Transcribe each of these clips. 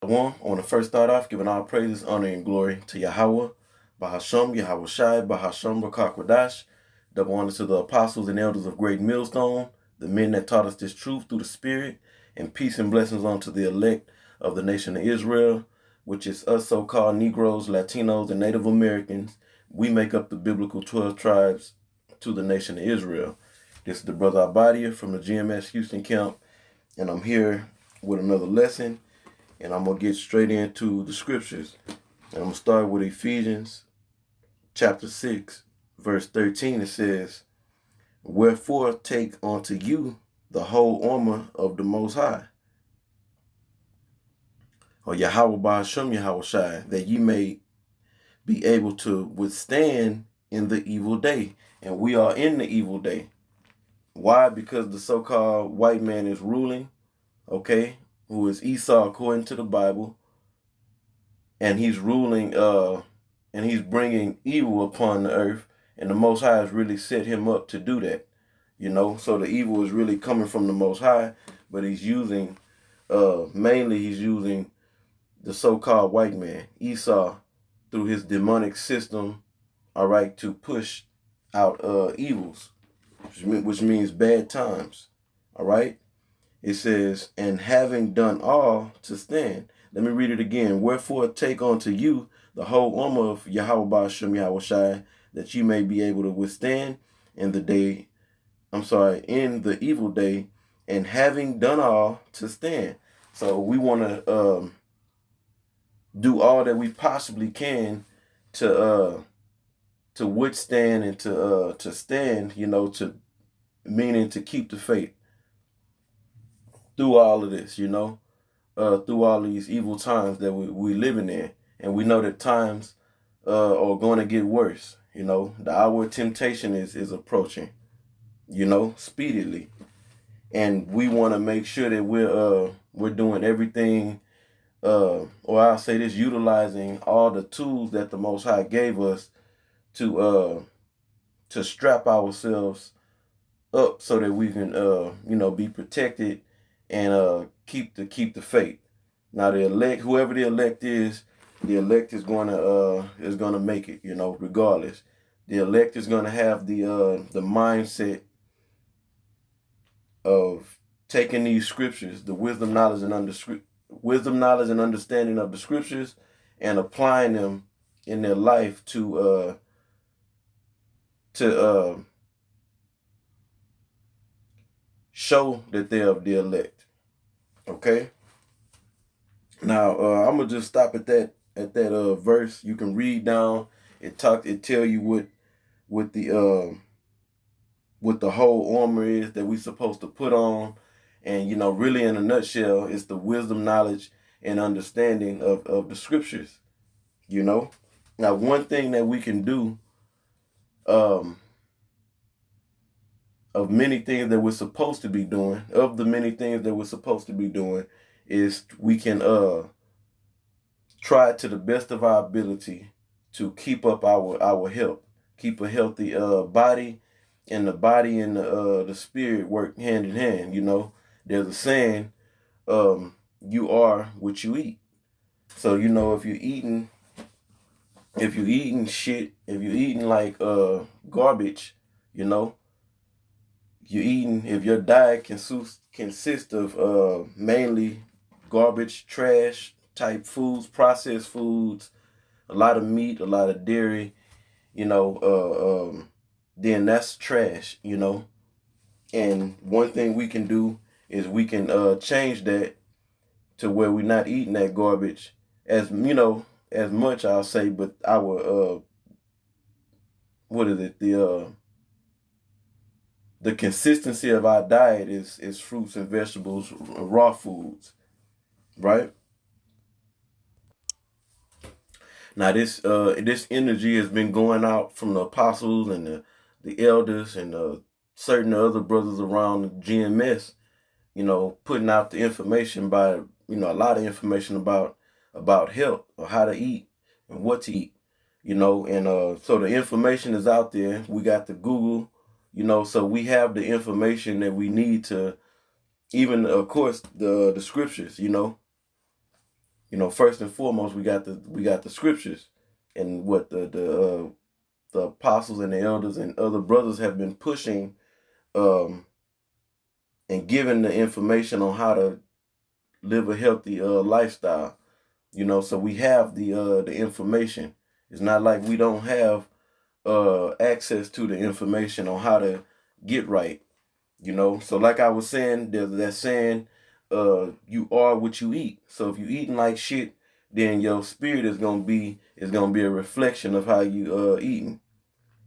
I want to first start off giving all praises, honor, and glory to Yahweh, Bahasham, Yahweh Shai, Bahasham, Rakakwadash. Double honor to the apostles and elders of Great Millstone, the men that taught us this truth through the Spirit, and peace and blessings unto the elect of the nation of Israel, which is us so-called Negroes, Latinos, and Native Americans. We make up the biblical 12 tribes to the nation of Israel. This is the brother Abadia from the GMS Houston camp, and I'm here with another lesson. And I'm going to get straight into the scriptures. And I'm going to start with Ephesians Chapter 6, verse 13. It says, "Wherefore take unto you the whole armor of the Most High, or Yahweh Ba'asham Yahweh Shai, that ye may be able to withstand in the evil day." And we are in the evil day. Why? Because the so-called white man is ruling, okay, who is Esau according to the Bible, and he's ruling, and he's bringing evil upon the earth, and the Most High has really set him up to do that, so the evil is really coming from the Most High, but he's using, mainly he's using the so-called white man, Esau, through his demonic system, all right, to push out evils, which means bad times, all right? It says, "And having done all to stand." Let me read it again. "Wherefore take unto you the whole armor of Yahweh Ba'asham Yahweh Shai, that you may be able to withstand in the evil day, and having done all to stand." So we want to do all that we possibly can to withstand and to stand, meaning to keep the faith through all of this, through all these evil times that we living in. And we know that times are going to get worse. The hour of temptation is approaching, speedily. And we want to make sure that we're doing everything, or I'll say this, utilizing all the tools that the Most High gave us to strap ourselves up so that we can be protected and keep the faith. Now the elect, whoever the elect is going to make it, regardless. The elect is going to have the mindset of taking these scriptures, the wisdom, knowledge, and understanding of the scriptures, and applying them in their life to show that they're of the elect. Okay. Now I'm gonna just stop at that verse. You can read down. It tell you what the whole armor is that we supposed to put on, and really in a nutshell, it's the wisdom, knowledge, and understanding of the scriptures. Now one thing that we can do, of many things that we're supposed to be doing, is we can try to the best of our ability to keep up our health, keep a healthy body, and the body and the spirit work hand in hand. There's a saying, you are what you eat. So if you're eating like garbage, if your diet consists of mainly garbage, trash type foods, processed foods, a lot of meat, a lot of dairy, then that's trash, And one thing we can do is we can change that to where we're not eating that garbage as much, I'll say, but our the consistency of our diet is fruits and vegetables, raw foods, right? Now this energy has been going out from the apostles and the elders and certain other brothers around the GMS, putting out the information by a lot of information about health, or how to eat and what to eat, and so the information is out there. We got the Google, so we have the information that we need to, even of course the scriptures, You know, first and foremost, we got the scriptures, and what the apostles and the elders and other brothers have been pushing, um, and giving the information on how to live a healthy lifestyle. You know, so we have the information. It's not like we don't have access to the information on how to get right. You know, so like I was saying, there's that saying, you are what you eat. So if you eating like shit, then your spirit is gonna be a reflection of how you eating.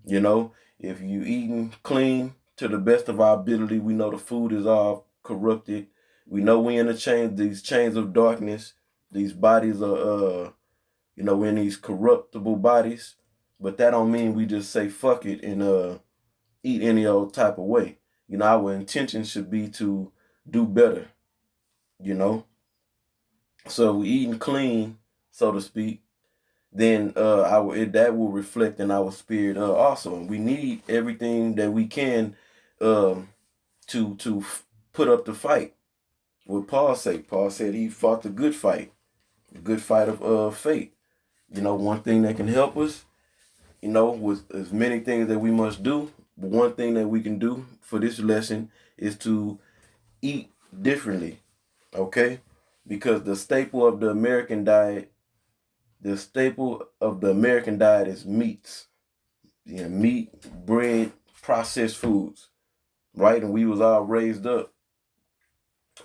You know, if you eating clean to the best of our ability, we know the food is all corrupted. We know we in these chains of darkness. These bodies are we're in these corruptible bodies. But that don't mean we just say fuck it and eat any old type of way. You know, our intention should be to do better, you know. So if we eating clean, so to speak, then that will reflect in our spirit also. And we need everything that we can um, to put up the fight. What Paul said. Paul said he fought the good fight of faith. You know, one thing that can help us, you know, with as many things that we must do, but one thing that we can do for this lesson is to eat differently, okay? Because the staple of the American diet is meats. You know, meat, bread, processed foods, right? And we was all raised up.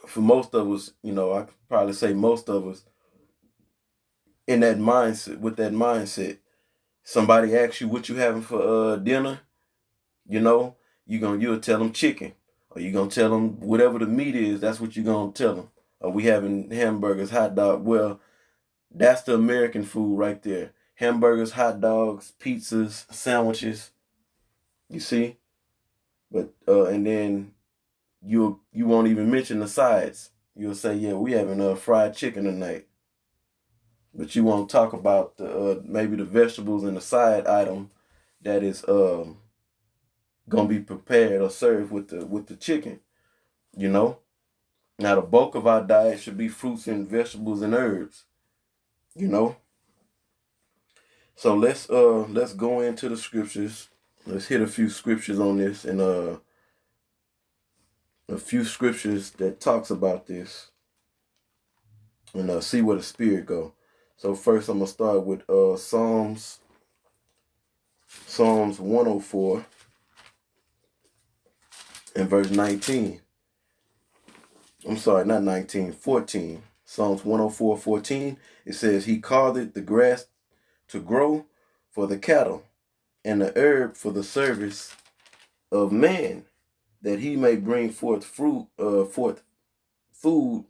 For most of us, you know, I could probably say most of us in that mindset, with that mindset. Somebody asks you what you having for dinner, you know, you'll tell them chicken, or you gonna tell them whatever the meat is. That's what you're gonna tell them. Or we having hamburgers, hot dog. Well, that's the American food right there. Hamburgers, hot dogs, pizzas, sandwiches. You see, but and then you won't even mention the sides. You'll say, yeah, we having fried chicken tonight, but you won't talk about the maybe the vegetables and the side item that is gonna be prepared or served with the chicken. You know. Now the bulk of our diet should be fruits and vegetables and herbs. You know. So let's go into the scriptures. Let's hit a few scriptures on this, and a few scriptures that talks about this, and see where the spirit go. So first I'm gonna start with Psalms 104 and verse 19. I'm sorry, not 19, 14. Psalms 104:14. It says, He calleth the grass to grow for the cattle, and the herb for the service of man, that he may bring forth forth food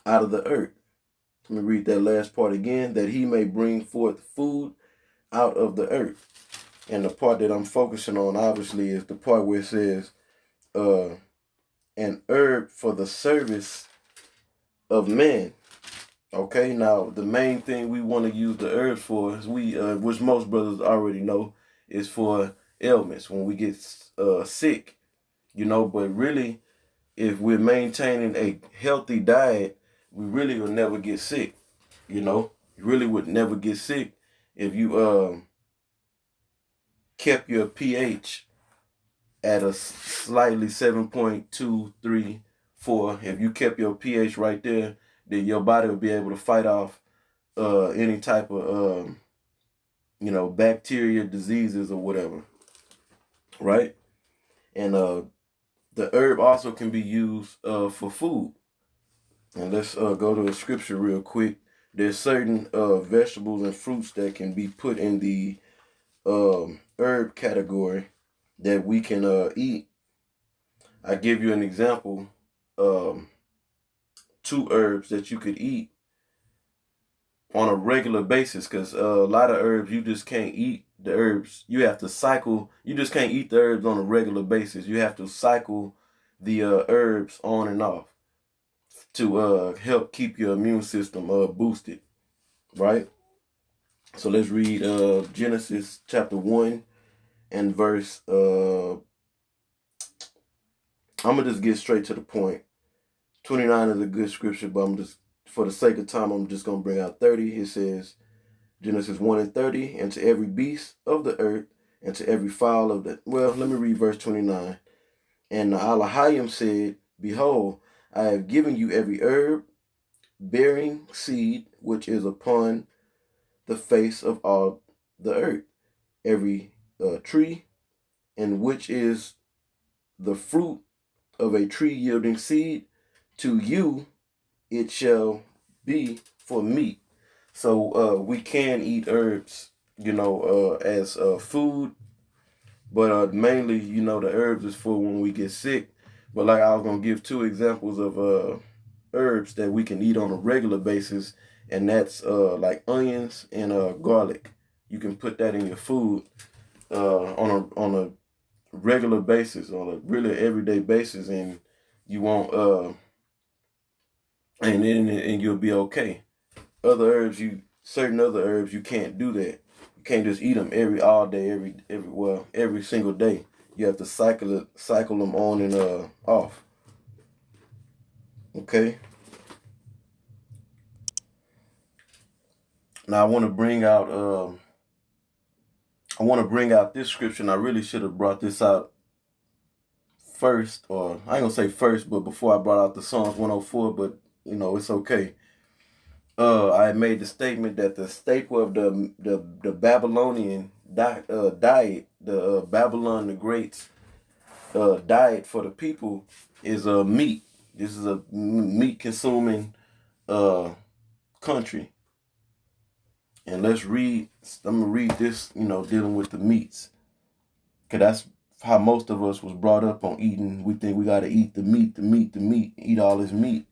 out of the earth. Let me read that last part again. That he may bring forth food out of the earth. And the part that I'm focusing on, obviously, is the part where it says, an herb for the service of man. Okay, now the main thing we want to use the herbs for is which most brothers already know, is for ailments when we get sick, you know. But really, if we're maintaining a healthy diet, we really will never get sick. You know, you really would never get sick if you kept your pH at a slightly 7.234. If you kept your pH right there, then your body will be able to fight off any type of bacteria, diseases, or whatever, right? And the herb also can be used for food. And let's go to the scripture real quick. There's certain vegetables and fruits that can be put in the herb category that we can eat. I give you an example. Two herbs that you could eat on a regular basis, because a lot of herbs you just can't eat the herbs. You have to cycle. You just can't eat the herbs on a regular basis. You have to cycle the herbs on and off to help keep your immune system boosted, right? So let's read Genesis chapter 1 and verse I'm gonna just get straight to the point. 29 is a good scripture, but I'm just for the sake of time, I'm just going to bring out 30. It says, Genesis 1:30, and to every beast of the earth, and to every fowl of the... Well, let me read verse 29. And Elohim said, Behold, I have given you every herb bearing seed which is upon the face of all the earth, every tree, and which is the fruit of a tree yielding seed, to you it shall be for meat. So we can eat herbs, as food, but mainly, the herbs is for when we get sick. But like I was gonna give two examples of herbs that we can eat on a regular basis, and that's like onions and garlic. You can put that in your food on a regular basis, on a really everyday basis, and you won't and you'll be okay. Certain other herbs you can't do that. You can't just eat them all day, every single day. You have to cycle them on and off. Okay. Now I want to bring out this scripture, and I really should have brought this out first, or I ain't gonna say first, but before I brought out the Psalms 104, but it's okay. I made the statement that the staple of the Babylonian diet, the Babylon the Great's diet for the people is meat. This is a meat consuming country. And I'm gonna read this, dealing with the meats. Cause that's how most of us was brought up on eating. We think we gotta eat the meat, eat all this meat.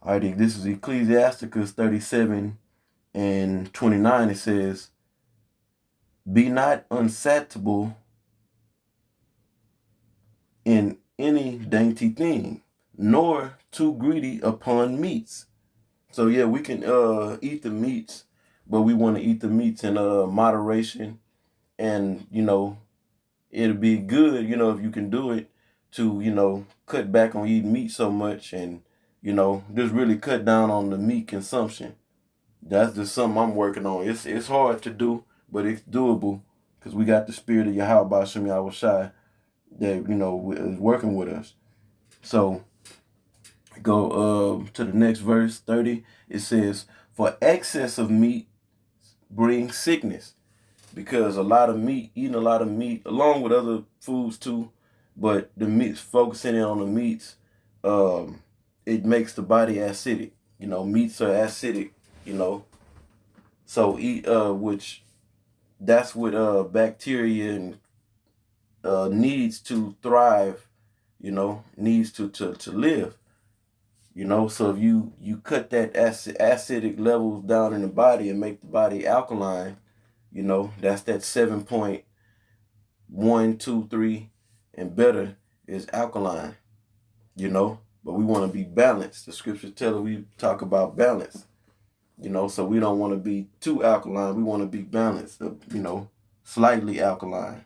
All right, this is Ecclesiasticus 37:29. It says, Be not unsensible in any dainty thing, nor too greedy upon meats. So yeah, we can eat the meats, but we want to eat the meats in moderation. And it'll be good, if you can do it, to cut back on eating meat so much, and just really cut down on the meat consumption. That's just something I'm working on. It's hard to do, but it's doable, because we got the spirit of Yahweh Shem Yahushai that is working with us. So go to the next verse, 30. It says, For excess of meat brings sickness. Because eating a lot of meat, along with other foods too, but the meats, focusing in on the meats, it makes the body acidic. Meats are acidic, So eat, which that's what bacteria and needs to thrive, needs to live. So if you cut that acidic levels down in the body and make the body alkaline, that's that 7.1, 2, 3 and better is alkaline, but we want to be balanced. The scriptures tell us we talk about balance, so we don't want to be too alkaline. We want to be balanced, slightly alkaline.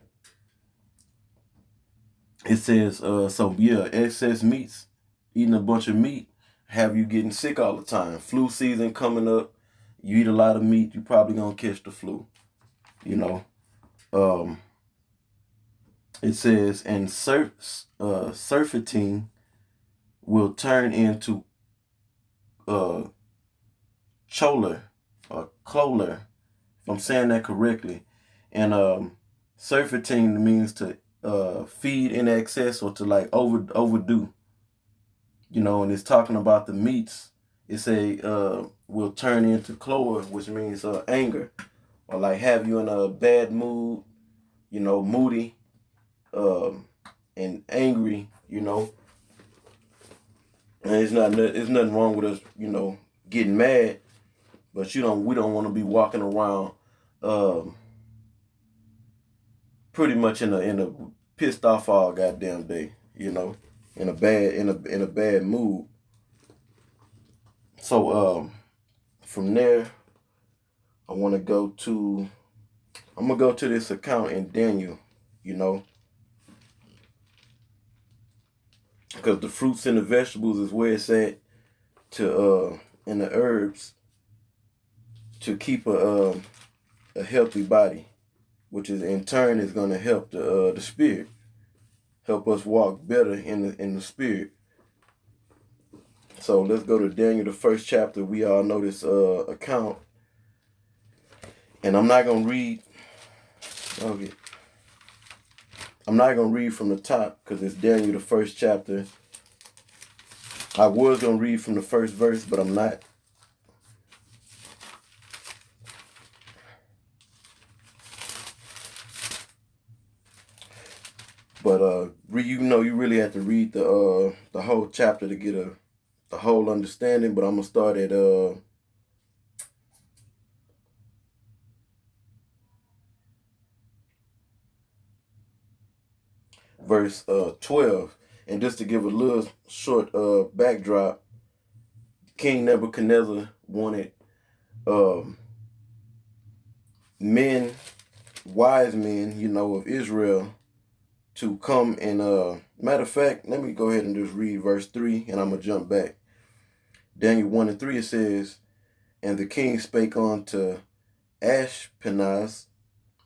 It says, excess meats, eating a bunch of meat, have you getting sick all the time. Flu season coming up, you eat a lot of meat, you probably gonna catch the flu. It says, and surfeiting will turn into choler or cloler, if I'm saying that correctly. And surfeiting means to feed in excess, or to like overdo. And it's talking about the meats. It's will turn into cloler, which means anger, or like have you in a bad mood, moody, and angry, and it's nothing wrong with us, getting mad, but we don't want to be walking around pretty much in a pissed off all goddamn day, in a bad mood. So from there, I'm gonna go to this account in Daniel, because the fruits and the vegetables is where it's at to and the herbs to keep a healthy body, which is in turn is going to help the spirit, help us walk better in the spirit. So let's go to Daniel, the first chapter. We all know this account, and I'm not gonna read. Okay, I'm not gonna read from the top because it's Daniel, the first chapter. I was gonna read from the first verse, but I'm not. But you really have to read the whole chapter to get the whole understanding. But I'm gonna start at verse 12, and just to give a little short backdrop, King Nebuchadnezzar wanted men, wise men, of Israel to come and matter of fact, let me go ahead and just read verse 3, and I'm gonna jump back. Daniel 1 and 3, it says, "And the king spake unto Ashpenaz,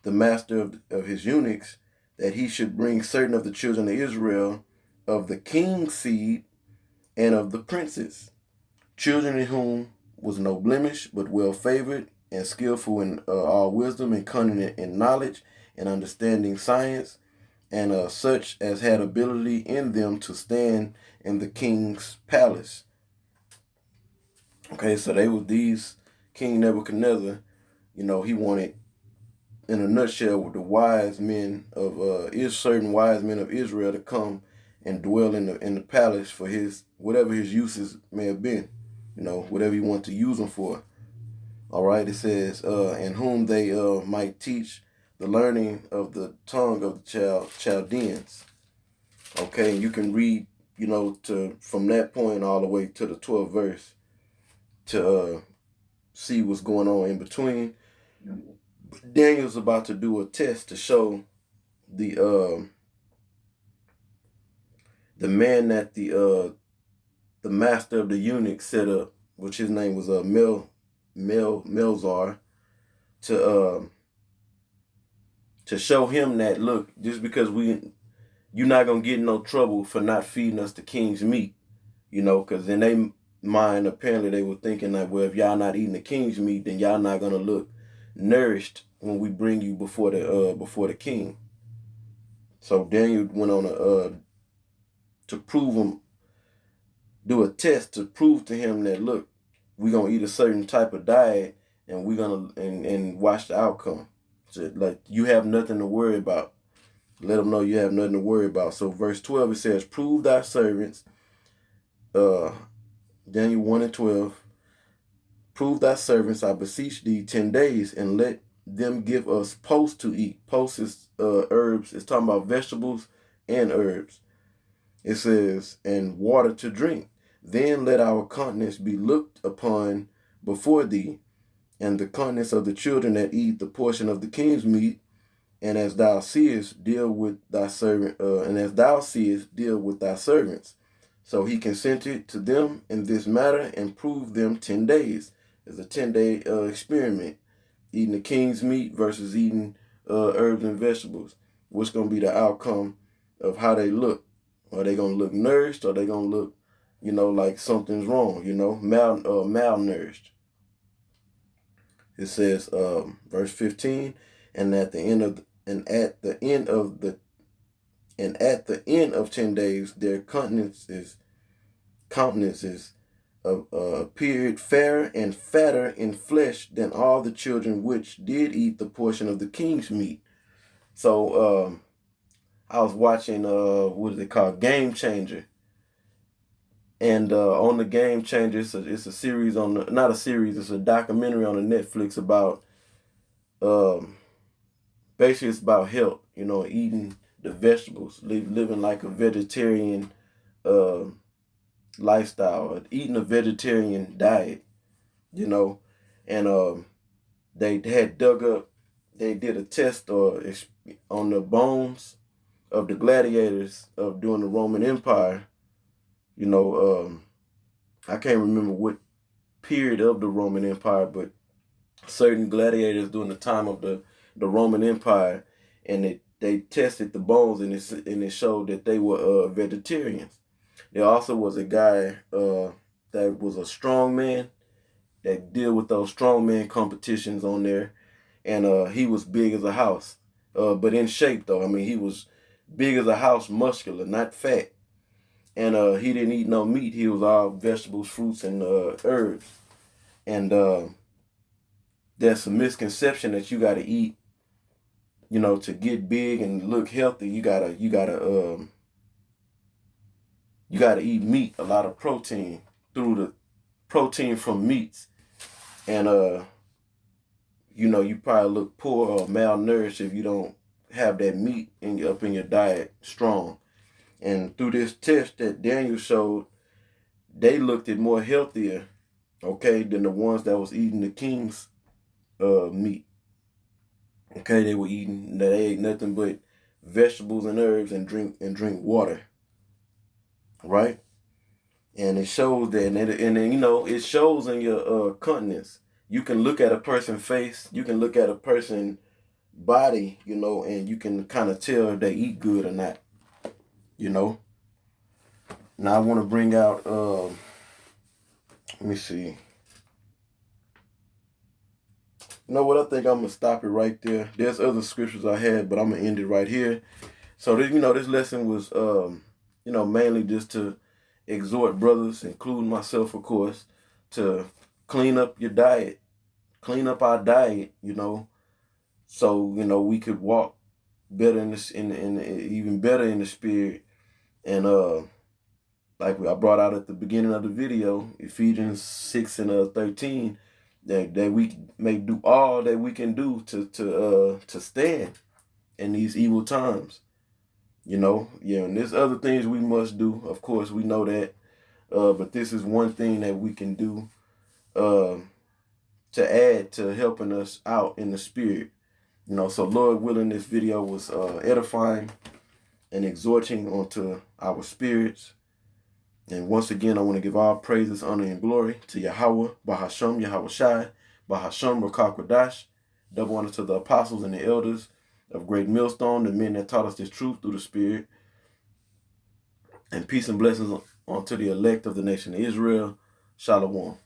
the master of his eunuchs, that he should bring certain of the children of Israel, of the king's seed, and of the princes, children in whom was no blemish, but well favored, and skillful in all wisdom, and cunning in knowledge, and understanding science, and such as had ability in them to stand in the king's palace." Okay, so they were these King Nebuchadnezzar, he wanted, in a nutshell, with the wise men of certain wise men of Israel to come and dwell in the palace for his whatever his uses may have been, whatever he wanted to use them for. All right, it says, "in whom they might teach the learning of the tongue of the Chaldeans." Okay, you can read, from that point all the way to the 12th verse to see what's going on in between. Daniel's about to do a test to show the man that the master of the eunuchs set up, which his name was Melzar, to show him that, look, just because you're not gonna get in no trouble for not feeding us the king's meat, because in their mind apparently they were thinking that, well, if y'all not eating the king's meat, then y'all not gonna look nourished when we bring you before the king. So Daniel went on to prove him, do a test to prove to him that, look, we're gonna eat a certain type of diet, and we're gonna and watch the outcome. So, like, you have nothing to worry about. Let them know you have nothing to worry about. So verse 12, it says, "Prove thy servants," Daniel 1 and 12, "Prove thy servants, I beseech thee, 10 days, and let them give us posts to eat." Posts is herbs. It's talking about vegetables and herbs. It says, "and water to drink. Then let our countenance be looked upon before thee, and the countenance of the children that eat the portion of the king's meat. And as thou seest, deal with thy servant. And as thou seest, deal with thy servants." So he consented to them in this matter and proved them 10 days. It's a 10-day experiment, eating the king's meat versus eating herbs and vegetables. What's going to be the outcome of how they look? Are they going to look nourished, or are they going to look, like something's wrong, malnourished? It says, verse 15, "And at the end of 10 days, their countenances appeared fairer and fatter in flesh than all the children which did eat the portion of the king's meat." So I was watching what is it called, Game Changer, and on the Game Changer, it's a series not a series, it's a documentary on the Netflix about basically it's about health, eating the vegetables, living like a vegetarian lifestyle, eating a vegetarian diet, and they did a test on the bones of the gladiators during the Roman Empire. I can't remember period of the Roman Empire, but certain gladiators during the time of the Roman Empire, and they tested the bones, and it showed that they were vegetarians. There also was a guy that was a strong man that deal with those strongman competitions on there, and he was big as a house, but in shape though. I mean, he was big as a house, muscular, not fat, and he didn't eat no meat. He was all vegetables, fruits, and herbs. And there's some misconception that you got to eat, to get big and look healthy. You gotta eat meat, a lot of protein, through the protein from meats. And you probably look poor or malnourished if you don't have that meat up in your diet strong. And through this test that Daniel showed, they looked at more healthier, okay, than the ones that was eating the king's meat. Okay, they ate nothing but vegetables and herbs and drink water, right? And it shows that, and then it shows in your countenance. You can look at a person's face, you can look at a person's body, and you can kind of tell if they eat good or not. Now I want to bring out, let me see. You know what? I think I'm gonna stop it right there. There's other scriptures I had, but I'm gonna end it right here. So this lesson was, mainly just to exhort brothers, including myself, of course, to clean up your diet, clean up our diet, so we could walk better even better in the spirit. And like I brought out at the beginning of the video, Ephesians 6 and 13, that we may do all that we can do to stand in these evil times. And there's other things we must do. Of course, we know that. But this is one thing that we can do to add to helping us out in the spirit. So Lord willing, this video was edifying and exhorting onto our spirits. And once again, I want to give all praises, honor, and glory to Yahweh, Bahasham, Yahweh Shai, Bahasham, Rakah Kodash. Double honor to the apostles and the elders of Great Millstone, the men that taught us this truth through the Spirit. And peace and blessings unto the elect of the nation of Israel. Shalom.